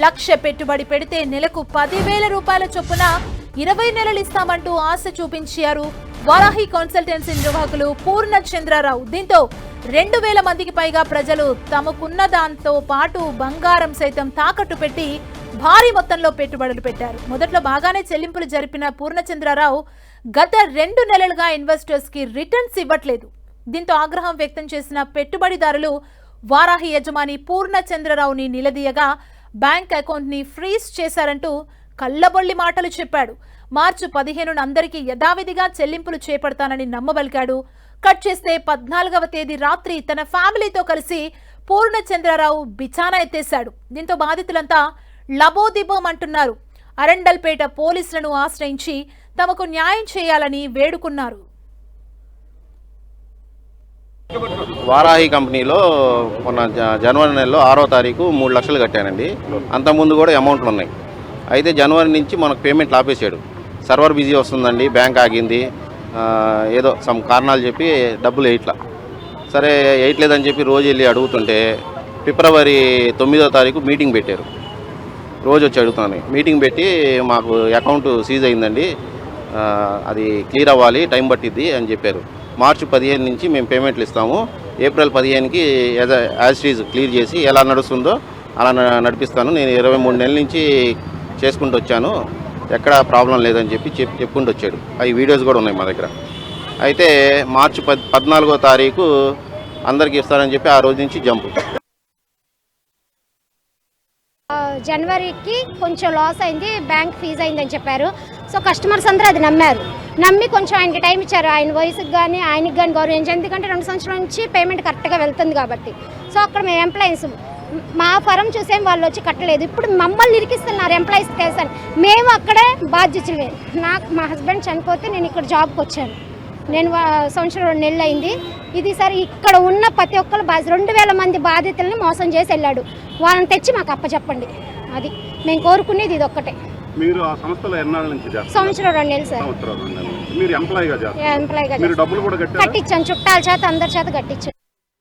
లక్ష పెట్టుబడి పెడితే నెలకు 10,000 రూపాయల చొప్పున 20 నెలలు ఇస్తామంటూ ఆశ చూపించారు వారాహి కన్సల్టెన్సీ నిర్వాహకులు పూర్ణచంద్రరావు. దీంతో 2,000 మందికి పైగా ప్రజలు తమకున్న దాంతో పాటు బంగారం సైతం తాకట్టు పెట్టి భారీ మొత్తంలో పెట్టుబడులు పెట్టారు. మొదట్లో బాగానే చెల్లింపులు జరిపిన పూర్ణచంద్రరావు గత 2 నెలలుగా ఇన్వెస్టర్స్ కి రిటర్న్స్ ఇవ్వట్లేదు. దీంతో ఆగ్రహం వ్యక్తం చేసిన పెట్టుబడిదారులు వారాహి యజమాని పూర్ణచంద్రరావుని నిలదీయగా బ్యాంక్ అకౌంట్ ని ఫ్రీజ్ చేశారంటూ కల్లబొల్లి మాటలు చెప్పాడు. మార్చి 15న అందరికీ యథావిధిగా చెల్లింపులు చేపడతానని నమ్మబలికాడు. కట్ చేస్తే 14వ తేదీ రాత్రి తన ఫ్యామిలీతో కలిసి పూర్ణచంద్రరావు బిచానా ఎత్తేశాడు. దీంతో బాధితులంతా లబోదిబోమంటున్నారు. అరండల్పేట పోలీసులను ఆశ్రయించి తమకు న్యాయం చేయాలని వేడుకున్నారు. వారాహి కంపెనీలో మొన్న జనవరి నెలలో 6వ తారీఖు 3 లక్షలు కట్టానండి. అంతకుముందు కూడా అమౌంట్లు ఉన్నాయి. అయితే జనవరి నుంచి మనకు పేమెంట్లు ఆపేసాడు. సర్వర్ బిజీ వస్తుందండి, బ్యాంక్ ఆగింది, ఏదో సమ్ కారణాలు చెప్పి డబ్బులు వేయట్లా. సరే వేయట్లేదని చెప్పి రోజు వెళ్ళి అడుగుతుంటే ఫిబ్రవరి 9వ తారీఖు మీటింగ్ పెట్టారు. రోజు వచ్చి అడుగుతున్నాను. మీటింగ్ పెట్టి మాకు అకౌంట్ సీజ్ అయిందండి, అది క్లియర్ అవ్వాలి, టైం పట్టిద్ది అని చెప్పారు. మార్చి 15 నుంచి మేము పేమెంట్లు ఇస్తాము, ఏప్రిల్ 15కి యాజ్ ఈజ్ క్లియర్ చేసి ఎలా నడుస్తుందో అలా నడిపిస్తాను. నేను 23 నెలల నుంచి చేసుకుంటూ వచ్చాను, ఎక్కడ ప్రాబ్లం లేదని చెప్పి చెప్పుకుంటూ వచ్చాడు. అవి వీడియోస్ కూడా ఉన్నాయి మా దగ్గర. అయితే మార్చి 14వ తారీఖు అందరికీ ఇస్తానని చెప్పి ఆ రోజు నుంచి జంపు. జనవరికి కొంచెం లాస్ అయింది, బ్యాంక్ ఫీజ్ అయిందని చెప్పారు. సో కస్టమర్స్ అందరూ అది నమ్మి కొంచెం ఆయనకి టైం ఇచ్చారు. ఆయన వయసుకి కానీ ఆయనకి కానీ గౌరవించి, ఎందుకంటే 2 సంవత్సరాల నుంచి పేమెంట్ కరెక్ట్గా వెళ్తుంది కాబట్టి. సో అక్కడ మేము ఎంప్లాయీస్ మా ఫరం చూసేం వాళ్ళు వచ్చి కట్టలేదు. ఇప్పుడు మమ్మల్ని ఇరికిస్తున్నారు ఎంప్లాయీస్ తెలుసని. మేము అక్కడే బాధ్యతలే. మా హస్బెండ్ చనిపోతే నేను ఇక్కడ జాబ్కి వచ్చాను. నేను సంవత్సరం 2 నెలలు అయింది. ఇది సరే ఇక్కడ ఉన్న ప్రతి ఒక్కరు 2,000 మంది బాధితులని మోసం చేసి వెళ్ళాడు. వాళ్ళని తెచ్చి మాకు అప్పచెప్పండి. అది మేము కోరుకునేది ఇది ఒక్కటే. మీరు ఆ సంస్థలో ఎన్నాళ్ళ నుంచి చేస్తారు? సంవత్సరం 2 నెలలు సార్. మీరు ఎంప్లాయీగా చేస్తారు. మీరు డబ్బులు కూడా కట్టించాను, చుట్టాల చేత అందరి చేత కట్టించాను.